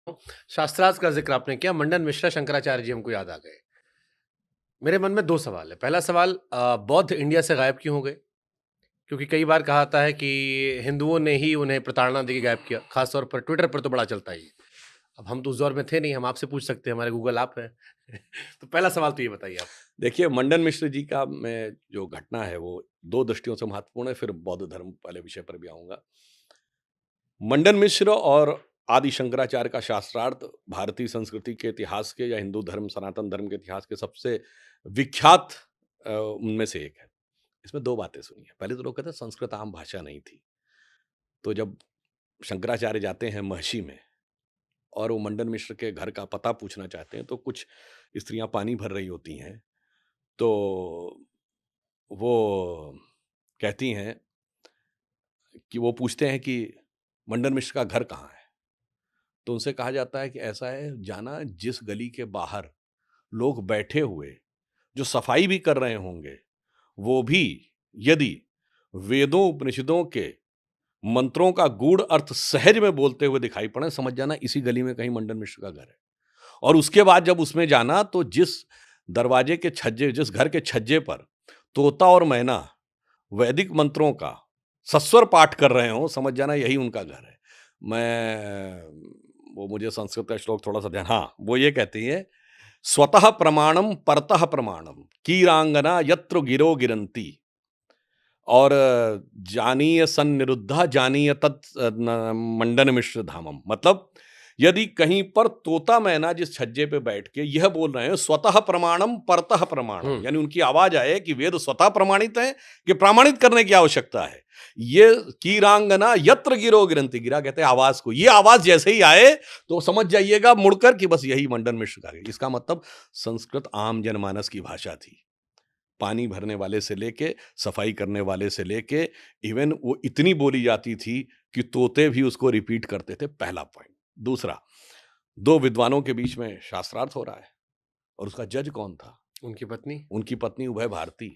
शास्त्रार्थ का ज़िक्र आपने किया, मंडन मिश्रा शंकराचार्य जी हमको याद आ गए। मेरे मन में 2 सवाल है। पहला सवाल बौद्ध इंडिया से गायब क्यों हो गए? क्योंकि कई बार कहा जाता है कि हिंदुओं ने ही उन्हें प्रताड़ना देके गायब किया, ख़ास तौर पर ट्विटर पर तो बड़ा चलता है ये। अब हम तो उस दौर में थे नहीं, हम आपसे पूछ सकते हैं, हमारे गूगल आप हैं। तो पहला सवाल तो ये बताइए आप। देखिए, मंडन मिश्र जी का मैं जो घटना है वो 2 दृष्टियों से महत्वपूर्ण है, फिर बौद्ध धर्म वाले विषय पर भी आऊँगा। मंडन मिश्र और आदि शंकराचार्य का शास्त्रार्थ भारतीय संस्कृति के इतिहास के या हिंदू धर्म, सनातन धर्म के इतिहास के सबसे विख्यात उनमें से एक है। इसमें 2 बातें सुनिए। पहले तो लोग कहते हैं संस्कृत आम भाषा नहीं थी। तो जब शंकराचार्य जाते हैं महर्षि में और वो मंडन मिश्र के घर का पता पूछना चाहते हैं, तो कुछ स्त्रियाँ पानी भर रही होती हैं। तो वो कहती हैं कि वो पूछते हैं कि मंडन मिश्र का घर कहाँ है? तो उनसे कहा जाता है कि ऐसा है, जाना जिस गली के बाहर लोग बैठे हुए जो सफाई भी कर रहे होंगे, वो भी यदि वेदों उपनिषदों के मंत्रों का गूढ़ अर्थ सहज में बोलते हुए दिखाई पड़े, समझ जाना इसी गली में कहीं मंडन मिश्र का घर है। और उसके बाद जब उसमें जाना तो जिस घर के छज्जे पर तोता और मैना वैदिक मंत्रों का सस्वर पाठ कर रहे हो, समझ जाना यही उनका घर है। वो मुझे संस्कृत का श्लोक थोड़ा सा ध्यान, हाँ, वो ये कहती है, स्वतः प्रमाणम परतः प्रमाणम कीरांगना यत्र गिरो गिरंती, और जानीय सन्निरुद्धा जानीय मंडन मिश्र धामम। मतलब यदि कहीं पर तोता मैना जिस छज्जे पे बैठ के यह बोल रहे हैं स्वतः प्रमाणम परतः प्रमाणम, हुँ। यानी उनकी आवाज आए कि वेद स्वतः प्रमाणित है कि प्रमाणित करने की आवश्यकता है। ये कीरांगना यत्र गिरो गिरंती, गिरा कहते हैं आवाज को, ये आवाज जैसे ही आए तो समझ जाइएगा मुड़कर कि बस यही मंडन मिश्र का है। इसका मतलब संस्कृत आम जनमानस की भाषा थी। पानी भरने वाले से लेके, सफाई करने वाले से लेके, इवन वो इतनी बोली जाती थी कि तोते भी उसको रिपीट करते थे, पहला पॉइंट। दूसरा, 2 विद्वानों के बीच में शास्त्रार्थ हो रहा है और उसका जज कौन था? उनकी पत्नी? उनकी पत्नी उभय भारती।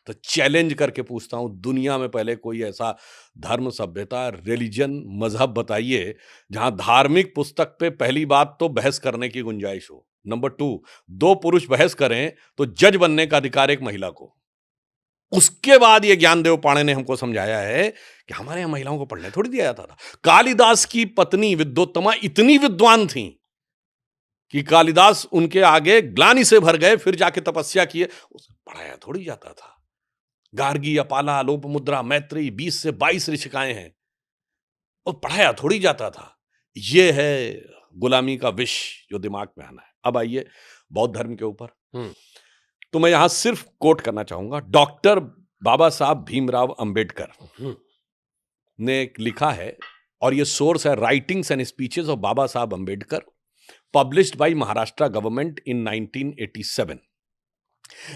तो चैलेंज करके पूछता हूँ, दुनिया में पहले कोई ऐसा धर्म, सभ्यता, रिलिजन, मज़हब बताइए, जहाँ धार्मिक पुस्तक पे पहली बात तो बहस करने की गुंजाइश हो। नंबर 2, 2 पुरुष बहस करें, तो जज बनने का अधिकार एक महिला को। उसके बाद ये ज्ञानदेव पाणे ने हमको समझाया है कि हमारे यहाँ महिलाओं को पढ़ने थोड़ी दिया जाता था। कालिदास की पत्नी विद्योत्तमा इतनी विद्वान थीं कि कालिदास उनके आगे ग्लानि से भर गए, फिर जाके तपस्या किए। उसे पढ़ाया थोड़ी जाता था। गार्गी, अपाला, लोपमुद्रा, मैत्री, 20 से 22 ऋचिकाएं हैं और पढ़ाया थोड़ी जाता था। ये है गुलामी का विष जो दिमाग में आना है। अब आइए बौद्ध धर्म के ऊपर। हुँ। तो मैं यहां सिर्फ कोट करना चाहूंगा, डॉक्टर बाबा साहब भीमराव अंबेडकर हुँ। ने लिखा है, और ये सोर्स है writings and speeches of Baba Saheb Ambedkar, published by Maharashtra government in 1987,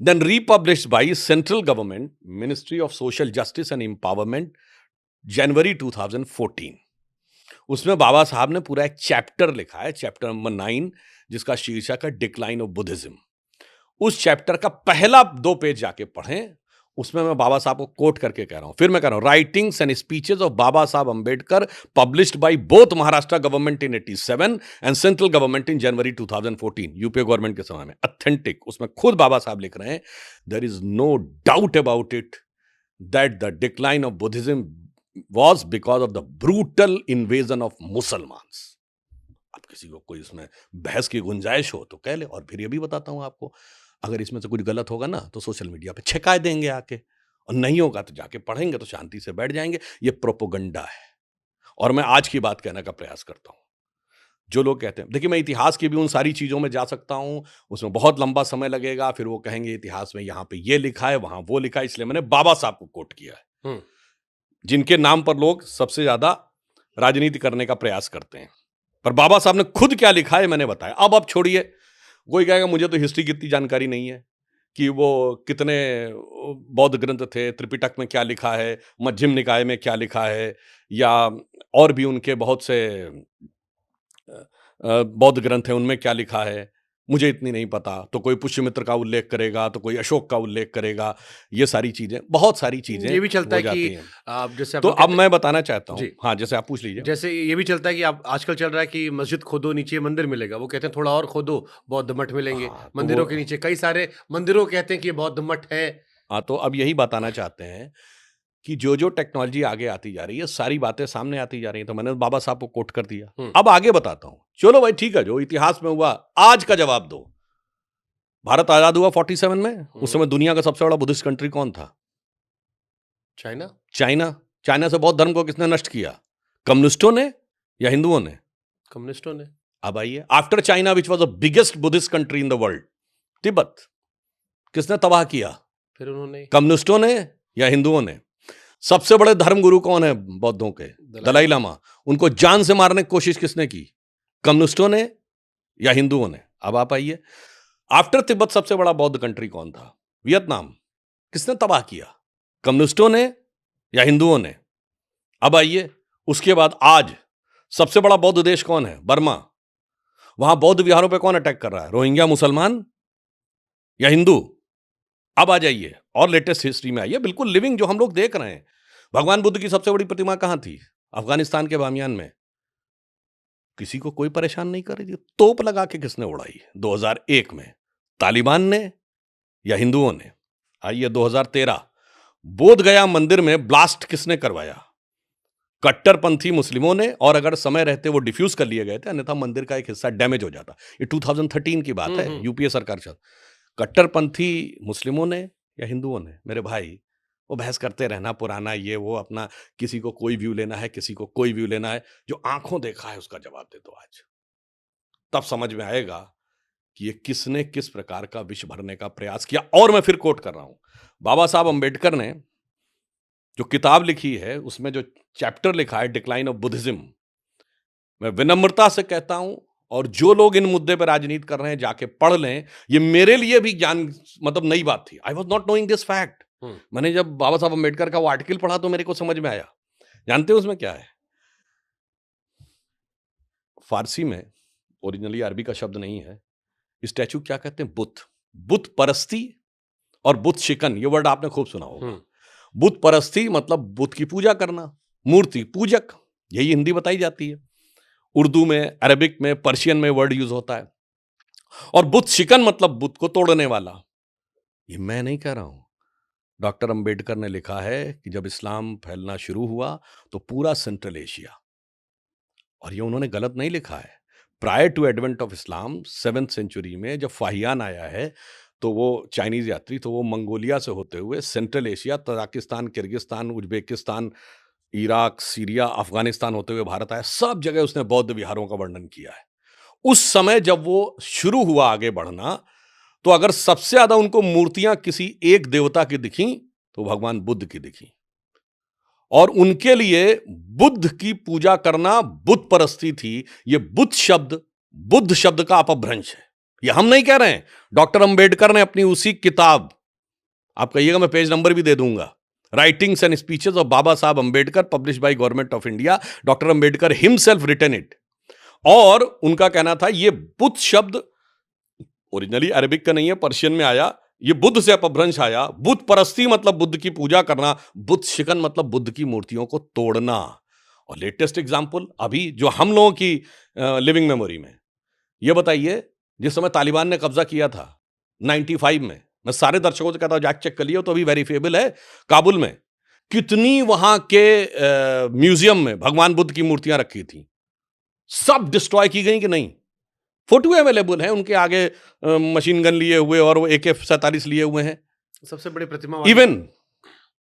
then republished by central government ministry of social justice and empowerment, जनवरी 2014। उसमें बाबा साहब ने पूरा एक चैप्टर लिखा है, चैप्टर नंबर 9, जिसका शीर्षक है डिक्लाइन ऑफ बुद्धिज्म। उस चैप्टर का पहला 2 पेज जाके पढ़ें। उसमें मैं बाबा साहब को कोट करके कह रहा हूं, फिर मैं कह रहा हूं, writings and speeches of Baba Saheb Ambedkar, published by both Maharashtra government in 87 and central government in January 2014, UPA government के समय में, ऑथेंटिक। उसमें खुद बाबा साहब लिख रहे हैं, there is no doubt about it that the decline of Buddhism was because of the brutal invasion of Musalmans. अब किसी को कोई इसमें बहस की गुंजाइश हो तो कह ले। और फिर ये भी बताता हूं आपको, अगर इसमें से कुछ गलत होगा ना तो सोशल मीडिया पे छिका देंगे आके, और नहीं होगा तो जाके पढ़ेंगे तो शांति से बैठ जाएंगे। ये प्रोपोगंडा है। और मैं आज की बात कहने का प्रयास करता हूं। जो लोग कहते हैं, देखिए, मैं इतिहास की भी उन सारी चीजों में जा सकता हूं, उसमें बहुत लंबा समय लगेगा, फिर वो कहेंगे इतिहास में यहां पे ये लिखा है, वहां वो लिखा है, इसलिए मैंने बाबा साहब को कोट किया है, हुँ। जिनके नाम पर लोग सबसे ज्यादा राजनीति करने का प्रयास करते हैं। पर बाबा साहब ने खुद क्या लिखा है मैंने बताया। अब छोड़िए, कोई कहेगा मुझे तो हिस्ट्री की इतनी जानकारी नहीं है कि वो कितने बौद्ध ग्रंथ थे, त्रिपिटक में क्या लिखा है, मध्यम निकाय में क्या लिखा है, या और भी उनके बहुत से बौद्ध ग्रंथ हैं, उनमें क्या लिखा है। मुझे इतनी नहीं पता, तो कोई पुष्यमित्र का उल्लेख करेगा, तो कोई अशोक का उल्लेख करेगा। ये सारी चीजें, बहुत सारी चीजें ये भी चलता हो है कि जाती हैं। आप जैसे आप तो लोग अब कहते मैं बताना चाहता हूं, जी, हाँ, जैसे आप पूछ लीजिए। जैसे ये भी चलता है कि आप आजकल चल रहा है कि मस्जिद खोदो नीचे मंदिर मिलेगा, वो कहते हैं थोड़ा और खोदो बौद्ध मठ मिलेंगे, हाँ, तो वो, मंदिरों के नीचे कई सारे मंदिरों को कहते हैं कि ये बौद्ध मठ है। हाँ, तो अब यही बताना चाहते हैं कि जो टेक्नोलॉजी आगे आती जा रही है, सारी बातें सामने आती जा रही हैं। तो मैंने बाबा साहब को कोट कर दिया। हम्म, अब आगे बताता हूं। चलो भाई, ठीक है, जो इतिहास में हुआ आज का जवाब दो। भारत आजाद हुआ 47 में, उस समय दुनिया का सबसे बड़ा बुद्धिस्ट कंट्री कौन था? चाइना। चाइना। चाइना से बौद्ध धर्म को किसने नष्ट किया? कम्युनिस्टों ने या हिंदुओं ने? कम्युनिस्टों ने। अब आइए, after China which was the biggest Buddhist country in the world, Tibet किसने तबाह किया? फिर उन्होंने कम्युनिस्टों ने या हिंदुओं ने? सबसे बड़े धर्मगुरु कौन है बौद्धों के? दलाई लामा। उनको जान से मारने की कोशिश किसने की? कम्युनिस्टों ने या हिंदुओं ने? अब आप आइए, आफ्टर तिब्बत सबसे बड़ा बौद्ध कंट्री कौन था? वियतनाम। किसने तबाह किया? कम्युनिस्टों ने या हिंदुओं ने? अब आइए, उसके बाद आज सबसे बड़ा बौद्ध देश कौन है? बर्मा। वहां बौद्ध विहारों पे कौन अटैक कर रहा है? रोहिंग्या मुसलमान या हिंदू? अब आ जाइए और लेटेस्ट हिस्ट्री में आइए, बिल्कुल लिविंग जो हम लोग देख रहे हैं। भगवान बुद्ध की सबसे बड़ी प्रतिमा कहां थी? अफगानिस्तान के बामियान में। किसी को कोई परेशान नहीं कर रही थी। तोप लगा के किसने उड़ाई 2001 में? तालिबान ने या हिंदुओं ने? आइए 2013, बोध गया मंदिर में ब्लास्ट किसने करवाया? कट्टरपंथी मुस्लिमों ने, और अगर समय रहते वो डिफ्यूज कर लिए गए थे, अन्यथा मंदिर का एक हिस्सा डैमेज हो जाता। ये 2013 की बात है, यूपीए सरकार चल। कट्टरपंथी मुस्लिमों ने या हिंदुओं ने? मेरे भाई, वो बहस करते रहना पुराना ये वो, अपना किसी को कोई व्यू लेना है, किसी को कोई व्यू लेना है। जो आंखों देखा है उसका जवाब दे दो आज, तब समझ में आएगा कि ये किसने किस प्रकार का विष भरने का प्रयास किया। और मैं फिर कोट कर रहा हूं, बाबा साहब अंबेडकर ने जो किताब लिखी है, उसमें जो चैप्टर लिखा है डिक्लाइन ऑफ बुद्धिज्म, मैं विनम्रता से कहता हूं, और जो लोग इन मुद्दे पर राजनीति कर रहे हैं जाके पढ़ लें। ये मेरे लिए भी ज्ञान, मतलब नई बात थी। I was not knowing this fact. मैंने जब बाबा साहब अंबेडकर का वो आर्टिकल पढ़ा तो मेरे को समझ में आया। जानते हो उसमें क्या है? फारसी में, ओरिजिनली अरबी का शब्द नहीं है, स्टैचू क्या कहते हैं? बुत। बुत परस्ती और बुत शिकन, ये वर्ड आपने खूब सुना होगा। बुत परस्ती मतलब बुत की पूजा करना, मूर्ति पूजक, यही हिंदी बताई जाती है। उर्दू में, अरबिक में, पर्शियन में वर्ड यूज होता है। और बुत शिकन मतलब बुत को तोड़ने वाला। ये मैं नहीं कह रहा हूं, डॉक्टर अंबेडकर ने लिखा है कि जब इस्लाम फैलना शुरू हुआ तो पूरा सेंट्रल एशिया, और ये उन्होंने गलत नहीं लिखा है, prior to advent of Islam 7th century में जब फाहियान आया है, तो वो चाइनीज यात्री, तो वो मंगोलिया से होते हुए central Asia, Tajikistan, Kyrgyzstan, Uzbekistan, Iraq, Syria, Afghanistan होते हुए भारत आया। सब जगह उसने बौद्ध विहारों का वर्णन किया है। उस समय जब वो शुरू हुआ आगे बढ़ना, तो अगर सबसे ज्यादा उनको मूर्तियां किसी एक देवता की दिखी तो भगवान बुद्ध की दिखी, और उनके लिए बुद्ध की पूजा करना बुद्ध परस्ती थी। ये बुद्ध शब्द का अपभ्रंश है। ये हम नहीं कह रहे हैं, डॉक्टर अंबेडकर ने अपनी उसी किताब, आप कहिएगा मैं पेज नंबर भी दे दूंगा, writings and speeches of Baba Saheb Ambedkar, publish by government of India, doctor Ambedkar himself written it. और उनका कहना था ये बुद्ध शब्द ओरिजिनली अरबिक का नहीं है, पर्शियन में आया, ये बुद्ध से अपभ्रंश आया। बुद्ध परस्ती मतलब बुद्ध की पूजा करना, बुद्ध शिकन मतलब बुद्ध की मूर्तियों को तोड़ना। और लेटेस्ट एग्जांपल अभी जो हम लोगों की लिविंग मेमोरी में, ये बताइए, जिस समय तालिबान ने कब्जा किया था 95 में, मैं सारे दर्शकों से कहता हूं जाके चेक कर लियो, तो अभी वेरीफेबल है, काबुल में कितनी वहां के म्यूजियम में भगवान बुद्ध की मूर्तियां रखी थी, सब डिस्ट्रॉय की गई कि नहीं? फोटो अवेलेबल है उनके आगे मशीन गन लिए हुए और वो AK-47 लिए हुए हैं। सबसे बड़ी प्रतिमा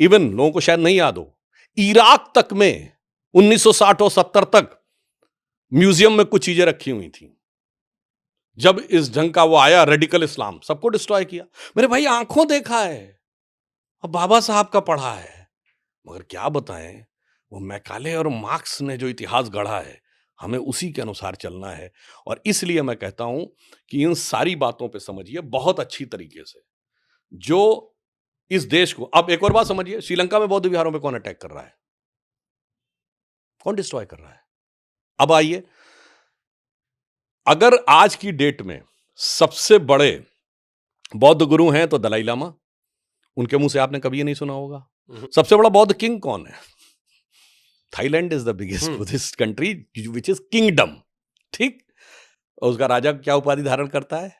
इवन लोगों को शायद नहीं याद हो, इराक तक में 1960 और 70 तक म्यूजियम में कुछ चीजें रखी हुई थी। जब इस ढंग का वो आया रेडिकल इस्लाम, सबको डिस्ट्रॉय किया। मेरे भाई आंखों देखा है, अब बाबा साहब का पढ़ा है, मगर क्या बताएं, वो मैकाले और मार्क्स ने जो इतिहास गढ़ा है, हमें उसी के अनुसार चलना है। और इसलिए मैं कहता हूं कि इन सारी बातों पे समझिए बहुत अच्छी तरीके से, जो इस देश को, अब एक और बात समझिए, श्रीलंका में बौद्ध विहारों पे कौन अटैक कर रहा है? कौन डिस्ट्रॉय कर रहा है? अब आइए, अगर आज की डेट में सबसे बड़े बौद्ध गुरु हैं तो दलाई लामा, उनके मुंह से आपने कभी ये नहीं सुना होगा। सबसे बड़ा बौद्ध किंग कौन है? Thailand is the biggest Buddhist country which is kingdom, ठीक। और उसका राजा क्या उपाधि धारण करता है?